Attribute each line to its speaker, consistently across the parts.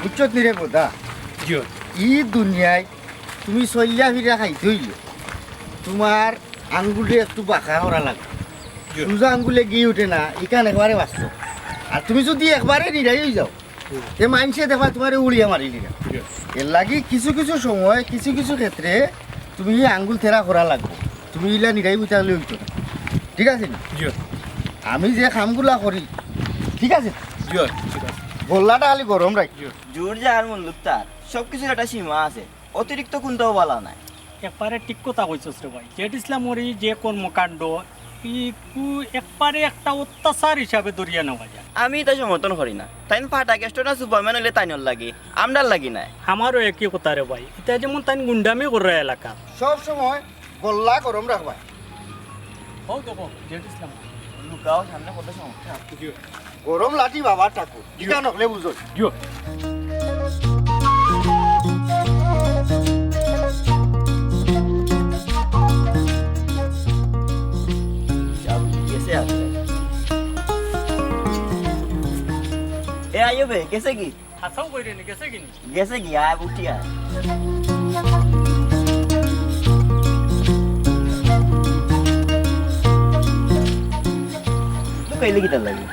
Speaker 1: বুঝছত নি রে বোধা ই দুনিয়ায় তুমি চলিয়া ফিরা খাইতে হইলে তোমার আঙ্গুলে একটু বাঁকা করা লাগবে সোজা আঙ্গুলে গিয়ে উঠে না ইকান একবারে বাঁচত আর তুমি যদি একবারে নিরাই হয়ে যাও এ মাইনসে দেখবা তোমার উড়িয়া মারি নিরা এর লাগি কিছু কিছু সময় কিছু কিছু ক্ষেত্রে তুমি আঙ্গুল থেরা করা লাগবে তুমি ইলা নিরাই বুঝা হলে হইতো না ঠিক আছে নি আমি যে কামগুলা করি ঠিক আছে গোল্লাটা খালি গরম রাখি
Speaker 2: জোর যার মূল্য তার সব কিছুর একটা সীমা আছে অতিরিক্ত কোনটাও বলা নাই
Speaker 3: একবারে ঠিক কথা কইছস রে ভাই জেড ইসলামরি যে কর্মকাণ্ড একবারে একটা অত্যাচার হিসাবে ধরিয়া নেওয়া যায়
Speaker 2: আমি তাই সমর্থন করি না তাই ফাটা কেষ্ট না সুপারম্যান হইলে তাইনর লাগি আমরার লাগি নাই
Speaker 3: আমারও একই কথা রে ভাই এটা যেমন তাই গুন্ডামি করে এলাকা
Speaker 1: সব সময় গোল্লা গরম রাখবা
Speaker 3: ও দেখো জেড ইসলাম
Speaker 2: লুকাও সামনে কত সমস্যা
Speaker 1: গরম লাঠি বাবা ঠাকুর ইকা নকলে বুঝো
Speaker 2: कैसे आते ए आइयो बे कैसे की
Speaker 3: হাসাও কইরে নি গেছে কিনি
Speaker 2: कैसे की आया उठिया तो कइले की लगी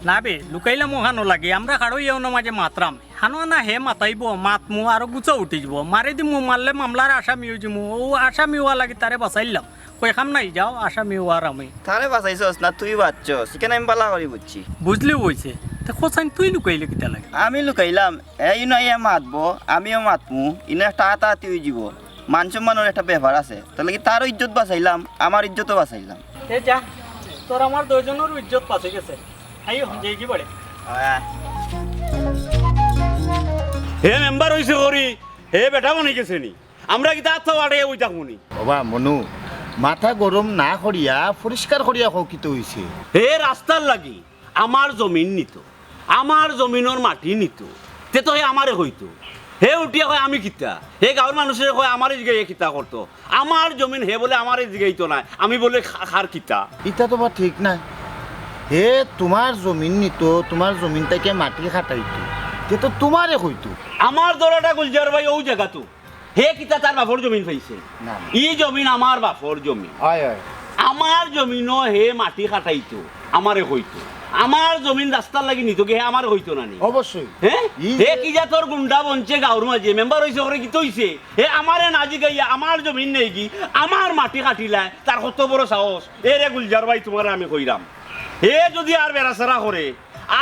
Speaker 3: না বে লুকাইলে মোহানো লাগে আমরা কারো ইয়েও না মাঝে মাত্রাম হানো না হে মাতাইব মাতমু আর গুছা উঠি যাব মারি দিমু মারলে মামলার আসামি হয়ে যাবো ও আসামি হওয়া লাগে তারে বাঁচাইলাম কই খাম নাই যাও আসামি হওয়ার আমি
Speaker 2: তারে বাঁচাইছস না তুই বাঁচছস কেন আমি পালা করি বুঝছি
Speaker 3: বুঝলি হইছে তা কোথায় তুই লুকাইলে কিতা লাগে
Speaker 2: আমি লুকাইলাম এই নয় মাতবো আমিও মাতমু ইনে একটা আতাতি হয়ে যাব মান সম্মানের একটা ব্যাপার আছে তাহলে কি তারও ইজ্জত বাঁচাইলাম আমার ইজ্জতও বাঁচাইলাম
Speaker 3: এ যা তোর আমার দুইজনের ইজ্জত পাছে গেছে আইও যাই কি বলে
Speaker 4: হে মেম্বার হইছে করি হে বেটা বনে গেছে নি আমরা কি তার তো আড়ে ওই থাকুনি
Speaker 1: বাবা মনু মাথা গরম না করিয়া পরিষ্কার করিয়া কৌকিত হইছে
Speaker 4: হে রাস্তার লাগি আমার জমিন নিত আমার জমিনের মাটি নিত তে তো হে আমারে হইতো হে উঠিয়া কয় আমি কিতা হে গাঁৱৰ মানুষের কয় আমার জিগাই কিতা করতো আমার জমিন হে বলে আমার জিগাইতো না আমি বলে খার কিতা
Speaker 1: ইটা তো বা ঠিক নাই হে তোমার জমিন নিত তোমার জমিন থেকে মাটি খাটাইতো তে তো তোমারে হইতো
Speaker 4: আমার দরাটা গুলজার ভাই ও জায়গা তো হে কিতা তার বাপর জমিন পাইছে
Speaker 1: না
Speaker 4: ই জমিন আমার বাপর জমিন
Speaker 1: হয় হয়
Speaker 4: আমার জমিনও হে মাটি খাটাইতো আমারে হইতো আমার জমিন রাস্তার লাগি নিত হে আমার হইতো না নি
Speaker 1: অবশ্যই
Speaker 4: হ্যাঁ হে কি যা তোর গুন্ডা বনছে গাঁৱৰ মাঝে মেম্বার হইছে করে কি তৈছে হে আমারে নাজি গাইয়া আমার জমিন নেই কি আমার মাটি কাটিলায় তার কত বড় সাহস এ রে গুলজার ভাই তোমার আমি কইরাম হে যদি আর বেড়াছাড়া করে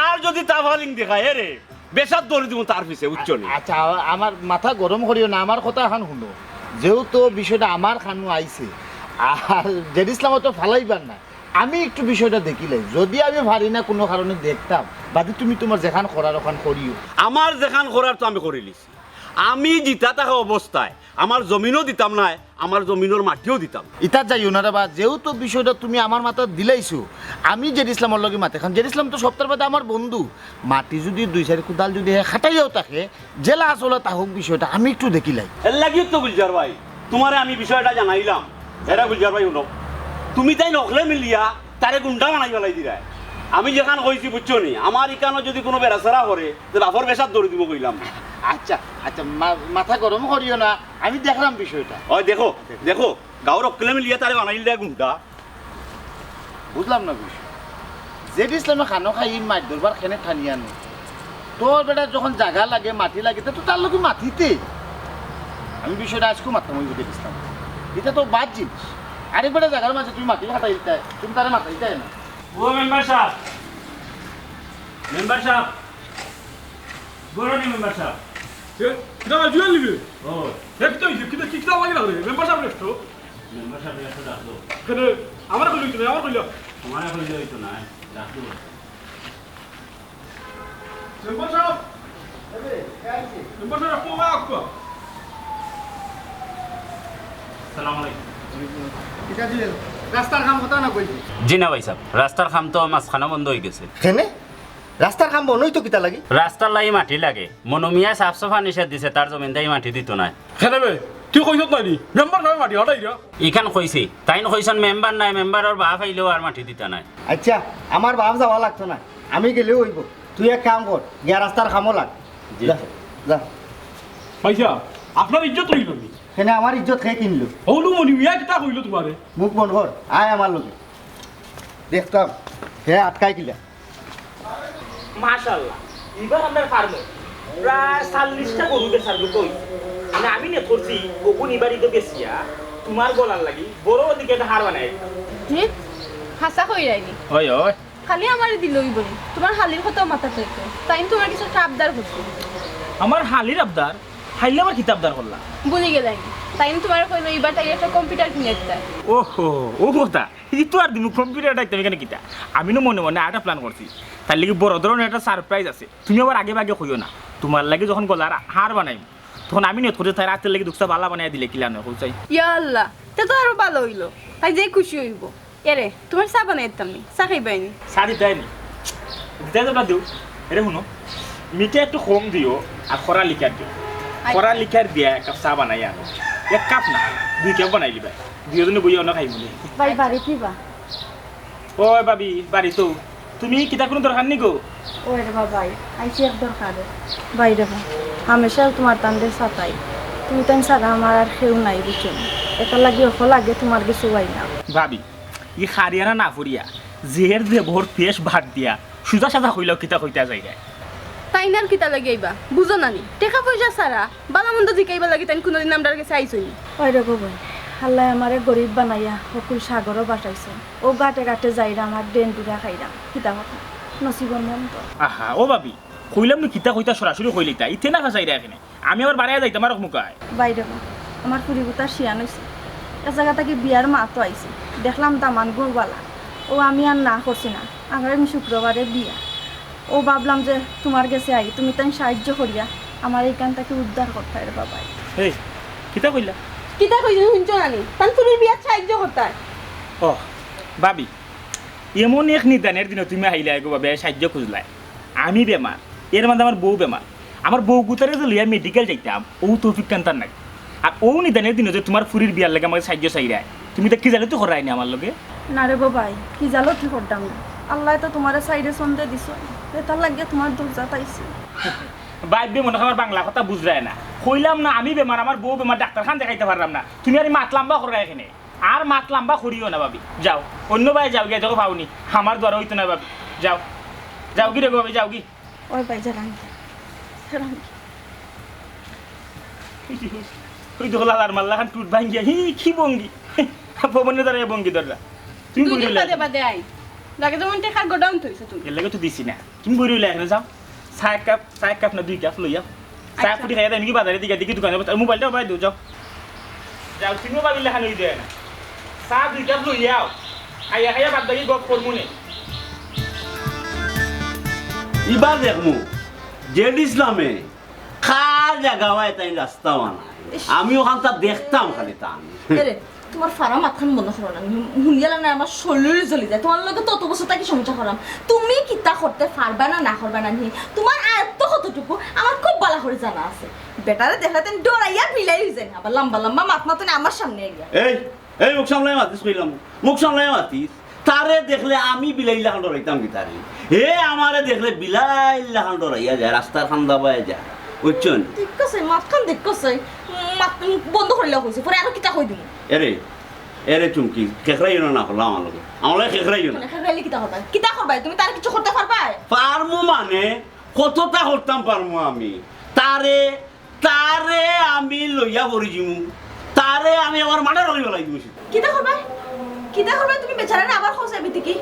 Speaker 4: আর যদি তাফালিং দেখায় হে রে বেসাদ দৌড়ি দিব তার পিছে উচ্চ নি
Speaker 1: আচ্ছা আমার মাথা গরম করিও না আমার কথা এখন শুনো যেহেতু বিষয়টা আমার খানু আইছে আর জেড ইসলামও তো ফালাইবার না আমি একটু বিষয়টা দেখিলাই যদি আমি পারি না কোনো কারণে দেখতাম বাদি তুমি তোমার যেখান করার ওখান করিও
Speaker 4: আমার যেখান করার তো আমি করে লিছি আমি জিতা থাকা অবস্থায় আমার জমিনও দিতাম না আমার জমিনের মাটিও দিতাম
Speaker 1: ইতার যাইও না রে বা যেহেতু বিষয়টা তুমি আমার মাথা দিলাইছো আমি জেড ইসলামের লগে মাথা খান জেড ইসলাম তো সপ্তাহের বাদে আমার বন্ধু মাটি যদি দুই চারি কোদাল যদি খাটাইও থাকে জেলা আসলে তাহক বিষয়টা আমি একটু দেখিলাই
Speaker 4: এর লাগিও তো গুলজার ভাই তোমারে আমি বিষয়টা জানাইলাম এরা গুলজার ভাই শুনো তুমি তাই নকলে মিলিয়া তারে গুন্ডা বানাই ফেলাই দিলাই আমি যেখান কইছি বুঝছো নি আমার ইকানো যদি কোনো বেড়াছাড়া করে তো বাপর বেসাদ দৌড়ি দিব কইলাম
Speaker 1: আচ্ছা আচ্ছা মাথা গরম করিও না আমি দেখলাম বিষয়টা
Speaker 4: ওই দেখো দেখো গাঁৱৰ অকলে মিলিয়া তারে বানাই দিলে গুন্ডা
Speaker 1: বুঝলাম না বিষয় জেড ইসলামে খানো খাই মাছ ধরবার খেনে খানি আনো তোর বেটা যখন জায়গা লাগে মাটি লাগে তো তার লোক মাটিতে আমি বিষয়টা আজকেও মারতাম ওই জেড ইসলাম এটা তো বাদ জিনিস আরেক বেটা জায়গার মাঝে তুমি মাটি খাটাই দিতে তুমি তারে মাথাই দেয় না
Speaker 4: ও মেম্বার সাহেব বড়নি মেম্বার সাহেব
Speaker 5: কিটা জুয়েল নিবি
Speaker 4: ও
Speaker 5: একটা কিটা লাগে না মেম্বার সাহেব রেস্ট
Speaker 4: মেম্বার সাহেব এসে ডাকলো
Speaker 5: কেন আমার কইলি তুমি আমার কইলা
Speaker 4: তোমার এখন হইতো না ডাকলো
Speaker 5: মেম্বার সাহেব মেম্বার সাহেব পোয়া আকো
Speaker 4: আসসালামু আলাইকুম
Speaker 1: এটা দিয়ে রাস্তার কাম কথা না কইছি
Speaker 6: জি না ভাই সাহেব রাস্তার কাম তো মাঝখানে বন্ধ হয়ে গেছে
Speaker 1: কেনে রাস্তার কাম বনই তো কিতা লাগি
Speaker 6: রাস্তার লাই মাটি লাগে মনোমিয়া সাফ সাফা নিষেধ দিছে তার জমিন তাই মাটি দিত না
Speaker 5: খেলাবে তুই কইছত নাই মেম্বার সাহেব মাটি হটাই দিয়া
Speaker 6: ইখান কইছি তাই কইছেন মেম্বার নাই মেম্বারের বাপ আইলেও আর মাটি দিতা নাই
Speaker 1: আচ্ছা আমার বাপ যাওয়া লাগতো না আমি গেলেও হইব তুই এক কাম কর গিয়া রাস্তার কামও লাগ যা যা
Speaker 5: পয়সা আপনার ইজ্জত হইল নি
Speaker 1: সেনে আমার ইজ্জত খেয়ে কিনলো
Speaker 5: হলু মনি মিয়া কিতা কইল তোমারে
Speaker 1: মুখ বন্ধ কর আয় আমার লোকে দেখতাম হে আটকাই কিলা
Speaker 7: মাশাআল্লাহ এবার আমরা ফার্মে প্রায় 40টা গরু বেচার কই মানে আমি নে করছি ওগুন এবারই তো বেশিয়া তোমার গলার লাগি বড় দিকে হার বানাই
Speaker 8: জি হাসা কই রাইনি
Speaker 6: হয় হয়
Speaker 8: খালি আমার দিলই বলি তোমার হালির কথা মাথা থেকে তাই তোমার কিছু আবদার করছি
Speaker 7: আমার হালির আবদার হাইলে আমার কিতাবদার করলা
Speaker 8: বলি গেলাই তাই তোমার কইলো এবার তাই একটা কম্পিউটার কিনে দিতে
Speaker 7: ওহো ও কথা এই তো আর দিমু কম্পিউটারটা তুমি কেন কিতা আমি না মনে মনে একটা প্ল্যান করছি তার লাগি বড় ধরনের একটা সারপ্রাইজ আছে তুমি আবার আগে ভাগে কইও না তোমার লাগি যখন গলার হার বানাই তখন আমি নিয়ত করতে তাই রাতের লাগি দুঃখটা বালা বানাই দিলে কিলা নয় কইছাই
Speaker 8: ইয়া আল্লাহ তে তো আরো ভালো হইলো তাই যে খুশি হইব এরে তোমার চা বানাই দিতাম নি চা খাইবাইনি
Speaker 7: শাড়ি দেয়নি দিতে তো দিও এরে শুনো মিঠে একটু কম দিও আর খরা লিখার দিও খরা লিখার দিয়া এক কাপ চা বানাই আনো এক কাপ না 2 কাপ বানাই লিবা দুজনে বইয়া অন্য খাই বলে
Speaker 8: ভাই বাড়ি কিবা
Speaker 7: ওই বাবি বাড়ি তো তুমি কিতা কোনো দরকার নি গো
Speaker 8: ওরে বাবাই আইছি এক দরকার ভাই দেখো হামেশা তোমার তান্ডে সাতাই তুমি তাই সারা আমার আর কেউ নাই বুঝছো এটা লাগে অফ লাগে তোমার কিছু ভাই না
Speaker 7: ভাবি ই খারিয়ানা না ফুরিয়া জেহের যে ভোর ফেস ভাত দিয়া সুজা সাজা হইলেও কিতা কইতা যাই যায়
Speaker 8: তাই নার কিতা লাগাইবা বুঝো নানি টেকা পয়সা সারা বালামন্দ জিকাইবা লাগি তাই কোনোদিন আমরার কাছে আইছই ওই রে গো আল্লাহ আমারে গরিব বানাইয়া অকুল সাগরও বাটাইছে ও গাটে গাটে যাইরা আমার ডেন দুরা খাইরা কিতা কথা নসিবর মন তো
Speaker 7: আহা ও ভাবি কইলাম নি কিতা কইতা সরাসরি কইলিতা ইতে না ফাসাই রে এখানে আমি আবার বাড়ায় যাইতাম আর মুকায়
Speaker 8: বাইরে আমার পুরিগুতা শিয়ান হইছে এ জায়গা থেকে বিয়ার মা তো আইছে দেখলাম দামান গুড়বালা ও আমি আর না করছি না আগামী শুক্রবারে বিয়া ও ভাবলাম যে তোমার কাছে আই তুমি তাই সাহায্য করিয়া আমার এইখান থেকে উদ্ধার করতে রে বাবাই
Speaker 7: এই কিতা কইলা
Speaker 8: কিতা কইছো শুনছো নানি তান পুরির বিয়ার সাহায্য করতে
Speaker 7: ও ভাবি এমন এক নিদানের দিন তুমি আইলে গো বাবে সাহায্য খুঁজলাই আমি বেমার এর মধ্যে আমার বউ বেমার আমার বউ গুতারে যে লইয়া মেডিকেল যাইতাম ও তৌফিক কান্তার নাই আর ও নিদানের দিন যে তোমার ফুরির বিয়ার লাগে আমাকে সাহায্য চাইরাই তুমি তো কি জানো তো করাই না আমার লগে
Speaker 8: না রে বাবাই কি জালো কি করতাম না আল্লাহ তো তোমার সাইডে সন্ধে দিছ এটার লাগে তোমার দরজা পাইছি
Speaker 7: বাইবে মনে আমার বাংলা কথা বুঝরায় না কইলাম না আমি বেমার আমার বউ বেমার ডাক্তারখান দেখাইতে পারলাম না তুমি আর মাত লম্বা করা এখানে আর মাত লম্বা করিও না ভাবি যাও অন্য ভাই যাও গিয়ে দেখো পাওনি আমার দ্বারা হইতো না ভাবি যাও যাও কি রে ভাবি যাও কি
Speaker 8: ওই ভাই জানান
Speaker 7: ওই দেখো লালার মাল্লা খান টুট ভাঙ্গিয়া হি কি বঙ্গি পবনের দ্বারা বঙ্গি দররা তুমি বইরে
Speaker 8: বাদে বাদে আই লাগে যেমন টেকার গোডাউন থইছো তুমি
Speaker 7: এর লাগে তো দিছি না তুমি বইরে এখানে যাও 4 কাপ না 2 কাপ লইয়া চা পুরি খাইয়া দেন কি বাজারে দিকে দিকে দোকানে মোবাইলটা বাই দাও যাও যাও তুমি মোবাইল লেখা লই দেয় না চা 2 কাপ লইয়াও খাইয়া খাইয়া বাদ দাই গপ করমু নে
Speaker 4: এবার দেখমু জেড ইসলামে খার জায়গা হয় তাই রাস্তা বানায় আমি ওখানটা দেখতাম খালি তা
Speaker 9: তোমার ফারা মাথান মনে করো না হুলিয়ালা না আমার শরীরে জ্বলি যায় তোমার লগে তত বছর তাকে সমস্যা করাম তুমি কিতা করতে পারবা না করবা না নি তোমার আয়ত্ত কতটুকু আমার খুব ভালো করে জানা আছে বেটারে দেখলাতেন ডরাইয়া মিলাই হয়ে যায় আবার লম্বা লম্বা মাত মাতনে আমার সামনে আইয়া
Speaker 4: এই মুখ সামলাই মাতিস কইলাম মুখ সামলাই মাতিস তারে দেখলে আমি বিলাই লাখান ডরাইতাম কি তারে হে আমারে দেখলে বিলাই লাখান ডরাইয়া যায় রাস্তার খান দাবায় যায় বুঝছেন
Speaker 9: ঠিক আছে মাতখান দেখছে মাত বন্ধ করিলা কইছে পরে আর কিতা কই দিমু
Speaker 4: এরে চুমকি খেখরাইও না হলাম আমার খেখরাইও না
Speaker 9: খাইলে কিতা করবা তুমি তার কিছু করতে পারবা
Speaker 4: পারমু মানে কতটা করতাম পারমু আমি তারে তারে আমি লইয়া পড়ি জিমু তারে আমি আমার মাঠে রই বেলাই দিমু
Speaker 9: কিতা করবা তুমি বেচারা না আবার খোঁজে বিতি কি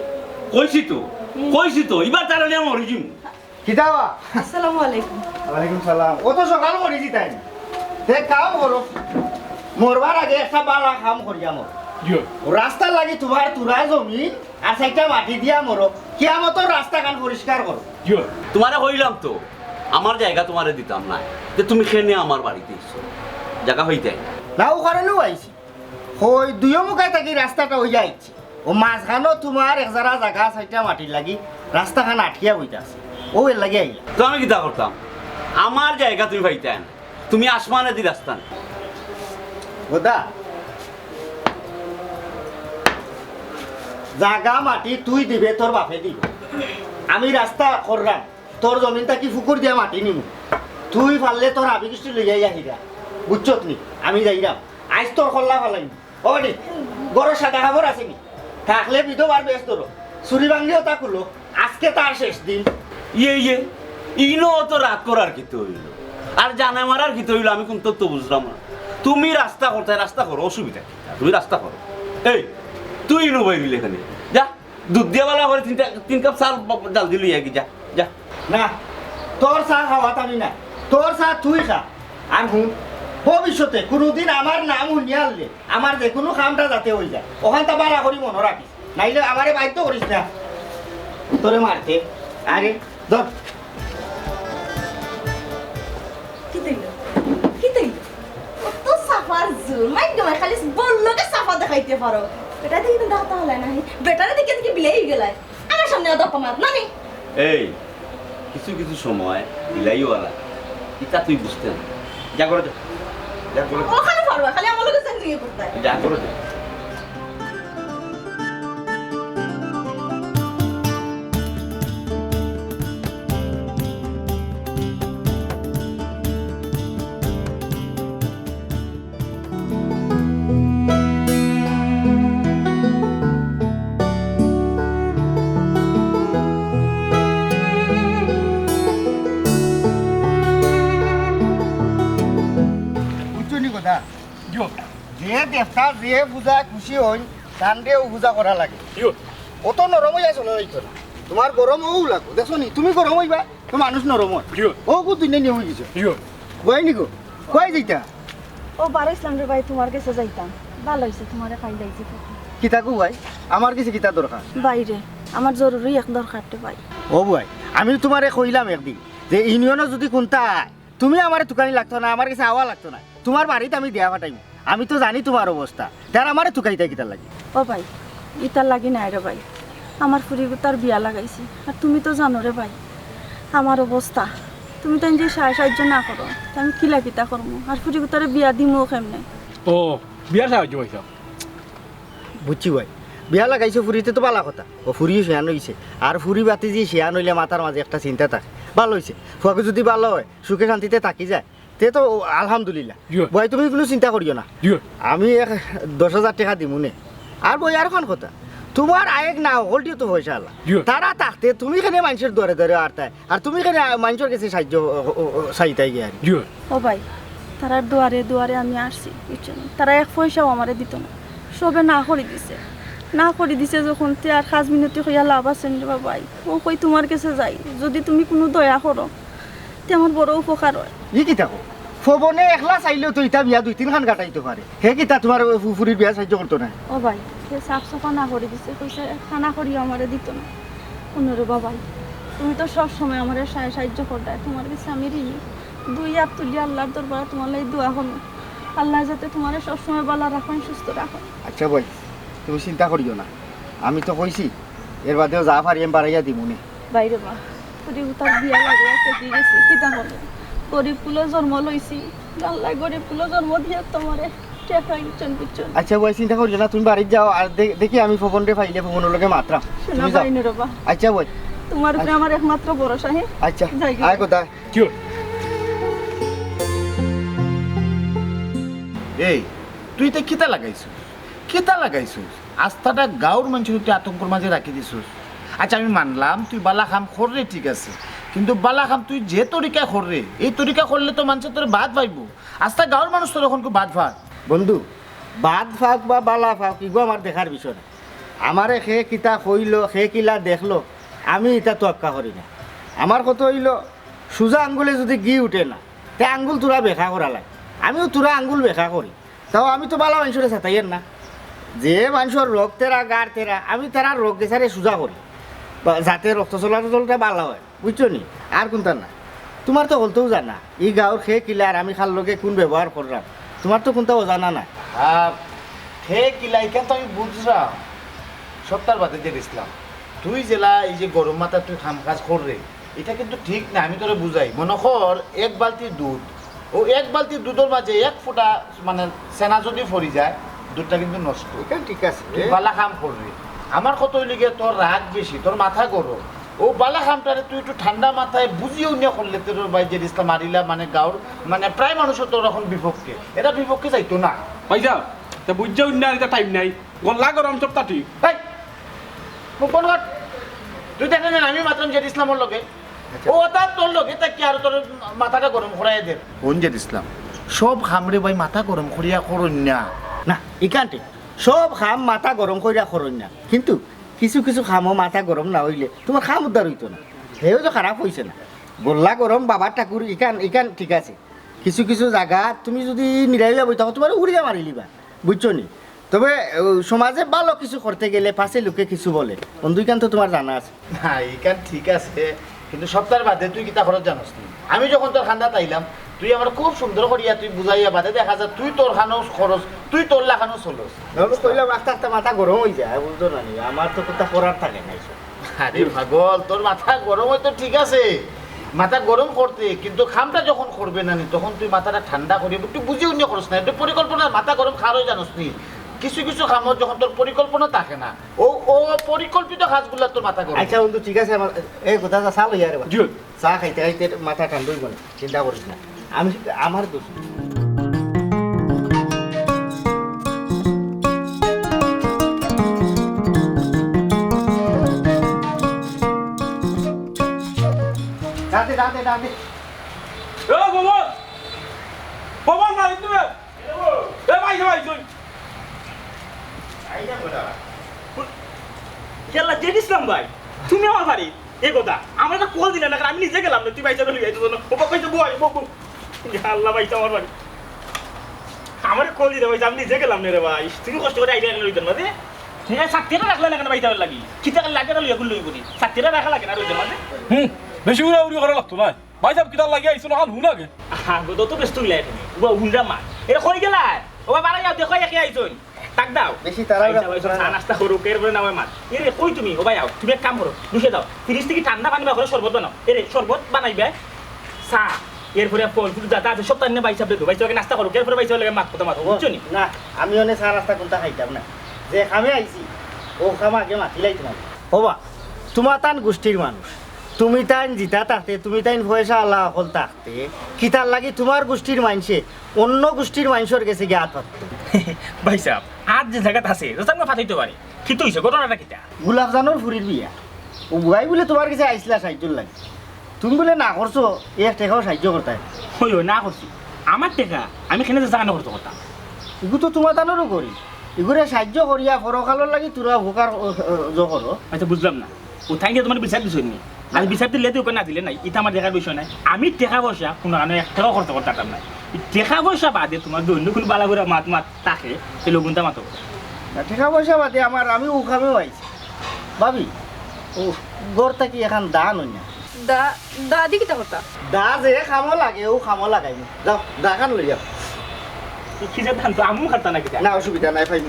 Speaker 4: কইছি তো এবার তারে নিয়ে মরি জিমু
Speaker 1: কিতাবা
Speaker 9: আসসালামু আলাইকুম
Speaker 1: ওয়ালাইকুম সালাম ও তো সকাল করেছি তাই তে কাম করো মরবার আগে একটা বালা কাম করিয়া মর রাস্তা লাগি তোমার তুরা জমি আর সাইটা মাটি দিয়া মরো কিয়ামত রাস্তা কান পরিষ্কার করো
Speaker 4: তোমারে কইলাম তো আমার জায়গা তোমারে দিতাম না যে তুমি খেনে আমার বাড়িতে এসো জায়গা হইতে
Speaker 1: না ওখানে আইছি হই দুইও মুখায় থাকি রাস্তাটা হয়ে যাইছে ও মাঝখানো তোমার এক জারা জায়গা সাইটা মাটির লাগি রাস্তাখান আটকিয়া হইতে আছে ও এর লাগে আইলা
Speaker 4: তো আমি কিতা করতাম আমার জায়গা তুমি পাইতেন তুমি আসমানে দি রাস্তা
Speaker 1: গোদা জাগা মাটি তুই দিবে তোর বাপে দিব আমি রাস্তা করলাম তোর জমিনটা কি ফুকুর দিয়া মাটি নিব তুই পারলে তোর আবিষ্টি লইয়াই আহিরা বুঝছত নি আমি যাইরাম আজ তোর কল্লা ফালাই ও বাড়ি গরর সাদা খাবার আছে নি থাকলে বিধবার বেশ ধরো চুরি ভাঙ্গিও তা খুলো আজকে তার শেষ দিন
Speaker 4: ইয়ে ইনো অত রাগ করার কি হইল আর জানা মারার কি হইল আমি কোন তো বুঝলাম না তুমি রাস্তা করতে রাস্তা করো অসুবিধা কি তুমি রাস্তা করো এই তুই ইনো বাইরিলে এখানে যা দুধ দিয়ে বেলা করে তিন কাপ চাল ডাল দিলি কি যা যা
Speaker 1: না তোর চা খাওয়াত আমি না তোর চা তুই খা আর হুন ভবিষ্যতে কোনোদিন আমার নাম শুনিয়া আনলে আমার যে কোনো কামটা যাতে হয়ে যায় ওখানটা বাড়া করি মনে রাখিস নাইলে আমারে বাধ্য করিস না তোরে মারতে আরে ধর
Speaker 9: কি দিল কত সাফার জোর মাই গমাই খালি বললোকে সাফা দেখাইতে পারো বেটা দেখি তো দাঁতা হলাই না বেটারে দেখে দেখে বিলাই গেলাই আমার সামনে দপ্পা মার নানি
Speaker 4: এই কিছু কিছু সময় ইলাইওয়ালা ইটা তুই বুঝতে না যা করে যা করে
Speaker 9: ওখানে পারবা খালি আমার লোকে চাকরি করতে
Speaker 4: যা করে
Speaker 1: যে দেবতা যে পূজা খুশি হই তান্ডেও পূজা করা লাগে অত নরম হইয়া চলে হইতো না তোমার গরম হও লাগো দেখো নি তুমি গরম হইবা তো মানুষ নরম হয় ও কো তুই নিয়ে হই গেছো কই নিগো কই যাইতা
Speaker 8: ও বারো ইসলাম রে ভাই তোমার কাছে যাইতাম ভালো হয়েছে তোমারে খাই লাইছি
Speaker 1: কিতা কো ভাই আমার কিছু কিতা দরকার
Speaker 8: বাইরে আমার জরুরি এক দরকারটা ভাই
Speaker 1: ও ভাই আমি তোমারে কইলাম একদিন যে ইউনিয়নে যদি কোনটা তুমি আমার তুকানি লাগতো না আমার কাছে আওয়া লাগতো না তোমার বাড়িতে আমি দেয়া ফাটাইম আমি তো জানি তোমার অবস্থা তার আমারে তুকাইতে কিতা লাগে
Speaker 8: ও ভাই ইতার লাগি নাই রে ভাই আমার ফুরিগুতার বিয়া লাগাইছি আর তুমি তো জানো রে ভাই আমার অবস্থা তুমি তো যে সাহায্য না করো তা আমি কি লাগিতা করবো আর ফুরিগুতারে বিয়া দিমো কেমনে
Speaker 5: ও বিয়ার সাহায্য পাইছ
Speaker 1: বুঝছি ভাই বিয়া লাগাইছো ফুরিতে তো ভালো কথা ও ফুরিও শেয়ান হইছে আর ফুরি বাতি যে শেয়ান হইলে মাথার মাঝে একটা চিন্তা থাকে ভালো হয়েছে ফুয়াকে যদি ভালো হয় সুখে শান্তিতে থাকি যায় তে তো আলহামদুলিল্লাহ ভাই তুমি কোনো চিন্তা করিও না আমি 10,000 টাকা দিমু নে আর বই আর কোন কথা তোমার আয়েক না হলটিও তো পয়সা আল্লাহ তারা থাকতে তুমি কেন মানুষের দরে দরে আরতাই আর তুমি কেন মানুষের কাছে সাহায্য চাইতাই গিয়ে আর
Speaker 8: ও ভাই তারার দুয়ারে দুয়ারে আমি আসছি বুঝছেন তারা এক পয়সাও আমারে দিত না সবে না করে দিছে যখন তে আর 5 মিনিটে হইয়া লাভ আছেন রে ভাই ও কই তোমার কাছে যাই যদি তুমি কোনো দয়া করো তে আমার বড় উপকার হয়
Speaker 1: ই কি থাকো ফবনে একলা চাইলেও তো ইটা বিয়া 2-3 খান কাটাইতে পারে হে কিতা তোমার ফুফুরির বিয়া সাহায্য করতো না
Speaker 8: ও ভাই সে সাফ সাফা না করে দিছে কইছে খানা করিও আমারে দিত না অনুরে বাবাই তুমি তো সব সময় আমারে সাহায্য করতে তোমার কাছে আমি ঋণী 2 হাত তুলি আল্লাহর দরবারে তোমার লাগি দোয়া করব আল্লাহ যাতে তোমারে সব সময় ভালো রাখেন সুস্থ রাখেন
Speaker 1: আচ্ছা ভাই তুমি চিন্তা করিও না আমি তো কইছি এর বাদেও যা পারি আমি বাড়াইয়া দিমুনি
Speaker 8: বাইরে বা তুই তার বিয়া লাগে একটা দিয়ে গেছি কিতা হবে গরিব কুলে জন্ম লইছি আল্লাহ গরিব কুলে জন্ম দিয়ে তোমারে টেকা ইচ্ছন পিছন
Speaker 1: আচ্ছা ভাই চিন্তা করিও না তুমি বাড়ি যাও আর দেখি আমি ফোনরে পাইলে ফোনের লগে মাত্রা
Speaker 8: শোনা বাইনে রবা
Speaker 1: আচ্ছা ভাই
Speaker 8: তোমার উপরে আমার একমাত্র ভরসা হে
Speaker 1: আচ্ছা আয় কথা
Speaker 5: কি
Speaker 10: এই তুই তো কিতা লাগাইছিস আস্থাটা গাঁর মানুষের তুই আতঙ্কর মাঝে রাখি দিছিস আচ্ছা আমি মানলাম তুই বালা খাম খররে ঠিক আছে কিন্তু বালা খাম তুই যে তরিকা খররে এই তরিকা করলে তো মানুষের তোর বাদ পাইব আস্থা গাঁর মানুষ তোর এখন বাদ ভাগ
Speaker 1: বন্ধু বাদ ফাঁক বা বালা ফাঁক এগুলো আমার দেখার বিষয় না আমারে সে কিতা কইল সে কিলা দেখলো আমি এটা তোয়াক্কা করি না আমার কথা হইল সোজা আঙ্গুলে যদি গি উঠে না তে আঙ্গুল তোরা বেখা করা লাগে আমিও তোরা আঙ্গুল বেখা করি তাও আমি তো বালা মানুষের সাঁতাইয়ের না যে মানুষের রোগ তেরা গার তেরা আমি তারা রোগ গেছারে সোজা করি যাতে রক্ত চলাচলটা ভালো হয় বুঝছো নি আর কোনটা না তোমার তো বলতেও জানা এই গাঁর সে কিলা আর আমি খাল লগে কোন ব্যবহার করলাম তোমার তো কোনটাও জানা না
Speaker 10: হে কিলা এখান তো আমি বুঝলাম সপ্তাহ বাদে যে ইসলাম তুই জেলা এই যে গরম মাথা তুই খাম কাজ কররে এটা কিন্তু ঠিক না আমি তোরে বুঝাই মনে কর 1 বালতি দুধ ও 1 বালতি দুধের মাঝে 1 ফোঁটা মানে সেনা যদি ফরি যায় দুধটা কিন্তু নষ্ট
Speaker 1: ঠিক আছে
Speaker 10: তুই বালা কাম করবি আমার কত হইলে গিয়ে তোর রাগ বেশি তোর মাথা গরম ও বালা খামটারে তুই একটু ঠান্ডা মাথায় বুঝিয়েও নিয়ে করলে তোর ভাই যে ইসলাম মারিলা মানে গাঁর মানে প্রায় মানুষও তোর এখন বিপক্ষে এটা বিপক্ষে যাইতো না
Speaker 5: ভাইজান তা বুঝছে উন্নয়ন এটা টাইম নাই গল্লা গরম সব তাটি
Speaker 10: ভাই মুখ বন্ধ কর। তুই দেখেন না আমি মাত্রাম যে ইসলামের লগে ও তার তোর লগে তা কি আর তোর মাথাটা গরম করাই দে কোন যে ইসলাম সব খামরে ভাই মাথা গরম করিয়া করুন না
Speaker 1: না ইকানতে সব খাম মাথা গরম কইরা করুন না কিন্তু কিছু কিছু খামও মাথা গরম না হইলে তোমার খাম উদ্ধার হইতো না সেও তো খারাপ হয়েছে না গোল্লা গরম বাবার ঠাকুর ইকান ইকান ঠিক আছে কিছু কিছু জায়গা তুমি যদি নিরাইলা বই তখন তোমার উড়িয়া মারিলিবা বুঝছো নি তবে সমাজে ভালো কিছু করতে গেলে পাশে লোকে কিছু বলে বন্ধুইকান তো তোমার জানা আছে
Speaker 10: না ইকান ঠিক আছে কিন্তু সপ্তাহের বাদে তুই কিতা খরচ জানোস নি আমি যখন তোর খান্দা তাইলাম তুই আমার খুব সুন্দর করিয়া তুই বুঝাইয়া বাদে দেখা যায় তুই তোর খানো খরচ তুই তোর লাখানো চলস
Speaker 1: কইলাম আস্তে আস্তে মাথা গরম হয়ে যায় বুঝতো না নি আমার তো কোথা করার থাকে না এইসব।
Speaker 10: আরে পাগল তোর মাথা গরম হয়তো ঠিক আছে মাথা গরম করতে কিন্তু খামটা যখন করবে না নি তখন তুই মাথাটা ঠান্ডা করিয়া তুই বুঝে উন্নয় করস না এটা পরিকল্পনা মাথা গরম খাওয়ারও জানোস নি কিছু কিছু খামত যখন তোর পরিকল্পনা থাকে না ও ও পরিকল্পিত কাজগুলো তোর মাথা গরম
Speaker 1: আচ্ছা বন্ধু ঠিক আছে আমার এই কথা চা লইয়া রে
Speaker 5: জি
Speaker 1: চা খাইতে খাইতে মাথা ঠান্ডা হইব না চিন্তা করিস না আমি আমার দোষ দাঁতে দাঁতে দাঁতে
Speaker 5: এ বাবা বাবা না তুমি এ ভাই ভাই তুই
Speaker 7: খেলা জেড ইসলাম ভাই তুমি আমার বাড়ি এই কথা আমার একটা কল দিলে না কারণ আমি নিজে গেলাম না তুই বাইসা বলি যাইতো না ও বাবা কইছে বই বকু আল্লাহ ভাই আমার বাড়ি আমার কল দিলে ভাই আমি নিজে গেলাম না রে ভাই তুমি কষ্ট করে আইডিয়া লইতেন না দে ঠিক আছে সাতটা রাখলে না কেন বাইসা লাগি কিতা লাগে না লইয়া লইব নি সাতটা রাখা লাগে না রইতে মানে
Speaker 5: বেশি উড়া উড়ি করা লাগতো না ভাইজান কিতা লাগি আইছো না হুনা গে
Speaker 7: হ্যাঁ গো তো ব্যস্ত হইলা তুমি ও হুন্ডা মা এটা কই গেলা ও বাবা যাও দেখো একে আইছন তাক দাও
Speaker 1: বেশি তাড়াহুড়া
Speaker 7: চা নাস্তা করো এরপরে নামে মাছ এরে কই তুমি ও ভাই আও তুমি এক কাম করো বসে দাও ফ্রিজ থেকে ঠান্ডা পানি বা করে শরবত বানাও এরে শরবত বানাইবে চা এরপরে ফল ফুল দাদা আছে সব তান্নে বাইসা দেবো বাইসা নাস্তা করো এরপরে বাইসা লাগে মাছ কথা মাথা বুঝছো নি
Speaker 1: না আমি অনেক চা নাস্তা কোনটা খাইতাম না যে খামে আইছি ও খামা আগে মাতিলাই তোমার হবা তোমার তান গোষ্ঠীর মানুষ তুমি তাইন জিতা থাকতে তুমি তাইন পয়সা আল্লাহ অকল থাকতে কিতার লাগি তোমার গোষ্ঠীর মানুষে অন্য গোষ্ঠীর মানুষের গেছে গিয়ে হাত পাততো
Speaker 7: ভাই সাহেব আজ যে জায়গাটা আছে তো আমি ফাটাইতে পারি কি হইছে ঘটনাটা কিটা
Speaker 1: গোলাপ জানোর ফুরির বিয়া ও বুয়াই বলে তোমার কাছে আইসলা সাহায্য লাগে তুমি বলে না করছো এক টাকাও সাহায্য করতে
Speaker 7: হই না করছি আমার টাকা আমি কেন জানা করতে করতাম
Speaker 1: এগুলো তো তোমার তানোরও করি এগুলো সাহায্য করিয়া পরকালের লাগি তোরা ভোকার করো
Speaker 7: আচ্ছা বুঝলাম না কোথায় গিয়ে তোমার বিচার দিছো নি আর বিচার দিলে তো না দিলে নাই এটা আমার দেখার বিষয় নাই আমি টাকা পয়সা কোনো কারণে এক টাকাও খরচ করতাম না টাকা পয়সা বাদে তোমার দৈন্য খুল বালা করে মাত মাত তাকে এই লোকটা মাতো
Speaker 1: টাকা পয়সা বাদে আমার আমি উখামেও আইছি ভাবি ও গড় থাকি এখন দা নই না
Speaker 8: দাদি কিতা কথা
Speaker 1: দা যে খামো লাগে ও খামো লাগাই যাও দা খান লই যাও
Speaker 7: কি যে ধান তো আমু খাতা না কিটা
Speaker 1: না অসুবিধা নাই ফাইন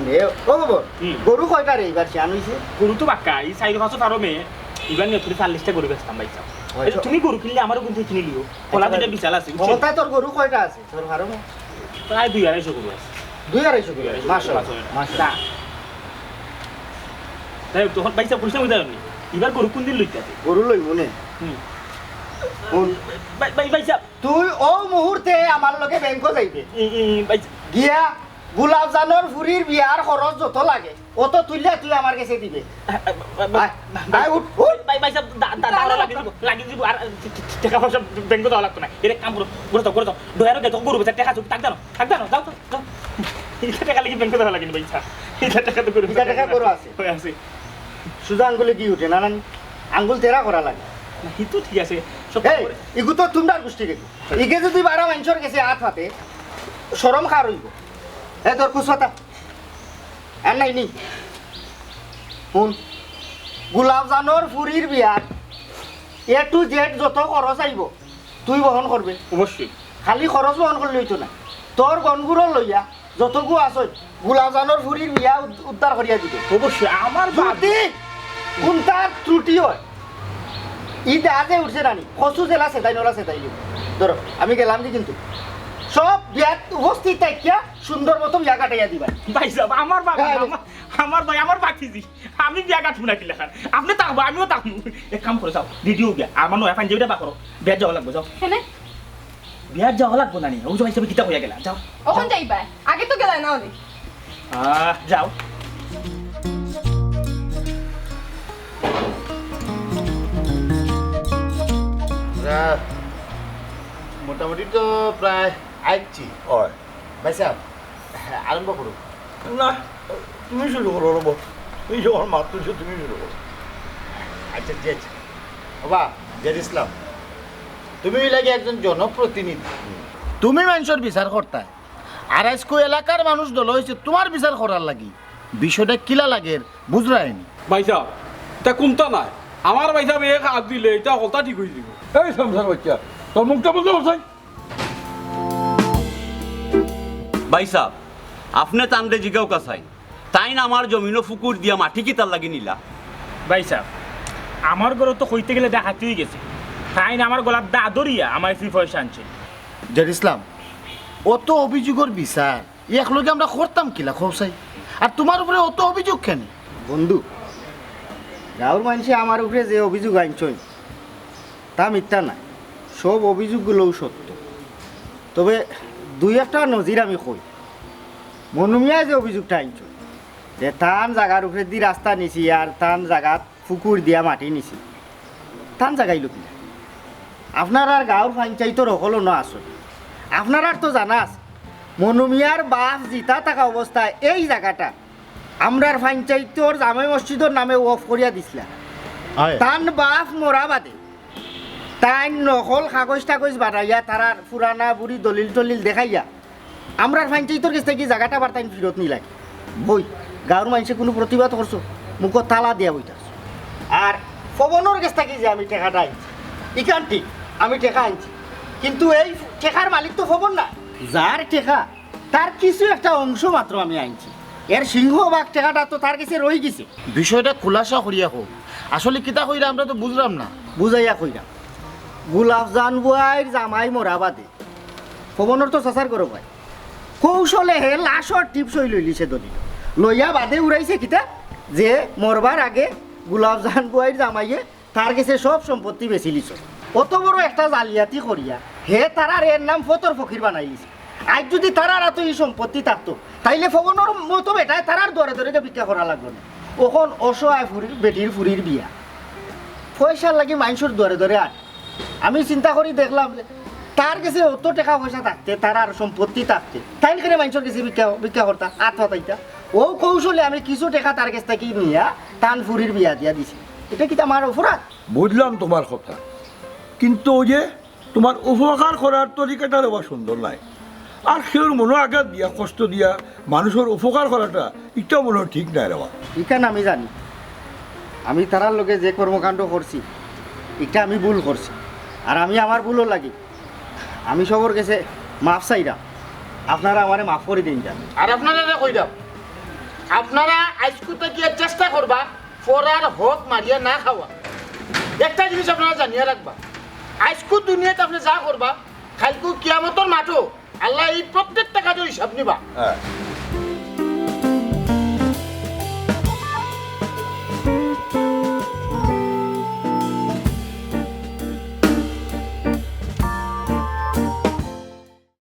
Speaker 1: ও বাবা গরু কয়টা রে এবার সে আনইছে
Speaker 7: গরু তো বাক্কা এই সাইড পাঁচশো তারও মেয়ে এবার নিয়ে তুই 40টা গরু বেচতাম ভাই সাহেব তুমি গরু কিনলে আমারও কিন্তু কিনে লিও কলা দুইটা বিশাল আছে
Speaker 1: কোথায় তোর গরু কয়টা আছে তোর ভারো
Speaker 7: প্রায় 2-250 গরু আছে
Speaker 1: 2-250 গরু মাশাআল্লাহ মাশাআল্লাহ
Speaker 7: তাই তখন ভাই সাহেব পয়সা উদাহরণ নি এবার গরু কোন দিন লইতে
Speaker 1: গরু লই মনে
Speaker 7: ভাই সাহেব
Speaker 1: তুই ও মুহূর্তে আমার লগে ব্যাংকো যাইবে
Speaker 7: ভাই
Speaker 1: গিয়া গোলাপ জানোর ফুরির বিয়ার খরচ যত লাগে অত তুললে তুই আমার কাছে দিবে
Speaker 7: ভাই সাহেব দাঁড়া লাগি দিব আর টাকা পয়সা ব্যাংকে দেওয়া লাগতো না এর কাম করে দাও দয়ার গে তো গরু বেচা টাকা চুপ থাক দাও যাও এটা টাকা লাগি ব্যাংকে দেওয়া লাগেনি ভাই সাহেব এটা টাকা তো গরু
Speaker 1: টাকা গরু আছে
Speaker 7: হয়ে আছে
Speaker 1: সুজা আঙ্গুলে কি উঠে না নানি আঙ্গুল তেরা করা লাগে
Speaker 7: হিতো ঠিক আছে সব
Speaker 1: ইগু তো তোমরা গোষ্ঠী রেখো ইগে যদি 12 মানুষের কাছে হাত পাতে শরম খার হইব এ তোর কুসতা আর নাই নি শুন গোলাপ জানোর ফুরির বিয়ার এ টু জেড যত খরচ আইব তুই বহন করবে
Speaker 7: অবশ্যই
Speaker 1: খালি খরচ বহন করলে হইতো না তোর গনগুলো লইয়া যতগু আছে গোলাপ জানোর ফুরির বিয়া উদ্ধার করিয়া দিবে
Speaker 7: অবশ্যই আমার
Speaker 1: যদি কোনটা ত্রুটি হয় ঈদ আজে উঠছে রানি কচু জেলা সেটাই নলা সেটাই ধরো আমি গেলাম দি কিন্তু সব বিয়াত উপস্থিত থাকিয়া সুন্দর মতো বিয়া কাটাইয়া দিবা
Speaker 7: ভাই সাহেব আমার বাবা
Speaker 1: হ্যাঁ,
Speaker 7: আমার ভাই আমার বাকিজি আমি বিয়া কাটবো না কি লেখার আপনি থাকবো আমিও থাকবো এক কাম করে যাও রেডিও বিয়া আমার নয় পাঞ্জাবিটা বা করো বিয়া যাওয়া লাগবো যাও
Speaker 9: কেনে
Speaker 7: বিয়া যাওয়া লাগবো না নি ও যাই হিসাবে কিতা হইয়া গেলা যাও
Speaker 9: ওখান যাইবা আগে তো গেলাই না ওদি
Speaker 7: যাও
Speaker 10: আমরা মোটামুটি তো প্রায় আইছি
Speaker 5: হয়
Speaker 10: ভাই সাহেব আরম্ভ করুন
Speaker 5: না তুমি শুরু করো রব তুমি যখন মাত তুলছো তুমি শুরু করো
Speaker 10: আচ্ছা জি আচ্ছা বাবা জেদ ইসলাম তুমি লাগে একজন জনপ্রতিনিধি তুমি মানুষের বিচার করতা আর আজকে এলাকার মানুষ দল হয়েছে তোমার বিচার করার লাগি বিষয়টা কিলা লাগে বুঝরায়নি
Speaker 5: ভাইসা তা কোনটা নাই আমার ভাইসা এক হাত দিলে এটা কথা ঠিক হয়ে দিব এই সংসার বাচ্চা তোর মুখটা বলতে বলছাই
Speaker 4: ভাই সাহ আপনি তান্ডে জিগাও কাছাই তাই না আমার জমিনও ফুকুর দিয়া মাটি কি তার লাগি নিলা
Speaker 7: ভাই সাহেব আমার ঘরে তো কইতে গেলে দেখাতে হয়ে গেছে তাই না আমার গলার দা ধরিয়া আমার ফ্রি পয়সা আনছে
Speaker 10: জেদ ইসলাম অত অভিযোগের বিচার একলগে আমরা করতাম কিলা খোসাই আর তোমার উপরে অত অভিযোগ কেন
Speaker 1: বন্ধু গাঁর মানুষে আমার উপরে যে অভিযোগ আনছই তা মিথ্যা না সব অভিযোগগুলোও সত্য তবে দুই একটা নজির আমি কই মনুমিয়া যে অভিযোগটা আনছ যে তান জায়গার উপরে দি রাস্তা নিছি আর তান জায়গাত পুকুর দিয়া মাটি নিছি তান জায়গাইল কি আপনার আর গাঁর পঞ্চায়েতর সকলো ন আসল আপনার আর তো জানা আছে মনুমিয়ার বাপ জিতা থাকা অবস্থায় এই জায়গাটা আমরার পঞ্চায়েতর জামে মসজিদের নামে অফ করিয়া দিছিলাম তান বাপ মরা বাদে তাই নকল কাগজ টাগজ বানাইয়া তারার পুরানা বুড়ি দলিল টলিল দেখাইয়া আমরার পঞ্চায়েতর কাছ থেকে জায়গাটা বার তাই ফিরত নি লাগে বই গাঁর মানুষে কোনো প্রতিবাদ করছো মুখ তালা দিয়া বইতাছ আর পবনের কাছ থেকে যে আমি টেকাটা আনছি ইকান ঠিক আমি টেকা আনছি কিন্তু এই টেকার মালিক তো পবন না যার টেকা তার কিছু একটা অংশ মাত্র আমি আনছি এর সিংহভাগ টেকাটা তো তার কাছে রয়ে গেছে
Speaker 10: বিষয়টা খুলাসা করিয়া হোক আসলে কিতা কইরা আমরা তো বুঝলাম না
Speaker 1: বুঝাইয়া কইরাম গুলাবজান বুয়াইর জামাই মরা বাদে পবনের তো চাচার করো ভাই কৌশলে হে লাশর টিপসই লইলিছে দলিল লইয়া বাদে উড়াইছে কিতা যে মরবার আগে গুলাবজান বুয়াইর জামাইয়ে তার কাছে সব সম্পত্তি বেশি লিছ অত বড় একটা জালিয়াতি করিয়া হে তারার এর নাম ফতর ফকির বানাই লিছে আজ যদি তারার এত এই সম্পত্তি থাকতো তাইলে পবনের মতো বেটায় তারার দরে দরে ভিক্ষা করা লাগলো না ওখন অসহায় বেটির ফুরির বিয়া পয়সার লাগি মানুষের দরে দরে আট আমি চিন্তা করি দেখলাম তার কাছে অত টাকা পয়সা থাকতে তার আর সম্পত্তি থাকতে তাই করে মানুষের কাছে ভিক্ষা করতা আট হতাইতা ও কৌশলে আমি কিছু টাকা তার কাছ থেকে নিয়া টান ফুরির বিয়া দিয়া দিছি এটা কি আমার অপরাধ
Speaker 5: বুঝলাম তোমার কথা কিন্তু ওই যে তোমার উপকার করার তরিকাটা আবার সুন্দর নাই আর সেওর মনে আঘাত দিয়া কষ্ট দিয়া মানুষের উপকার করাটা এটা মনে হয় ঠিক নাই রেবা
Speaker 1: এখানে আমি জানি আমি তারার লোকে যে কর্মকাণ্ড করছি এটা আমি ভুল করছি আর আমি আমার ভুলও লাগি আমি সবর কাছে মাফ চাইরা আপনারা আমারে মাফ করে দিন যান
Speaker 10: আর আপনারা কইরাম আপনারা আজকুতে কি চেষ্টা করবা ফরার হক মারিয়া না খাওয়া একটা জিনিস আপনারা জানিয়ে রাখবা আজকু দুনিয়াতে আপনি যা করবা কালকু কিয়ামতর মাঠও আল্লাহ এই প্রত্যেকটা কাজের হিসাব নিবা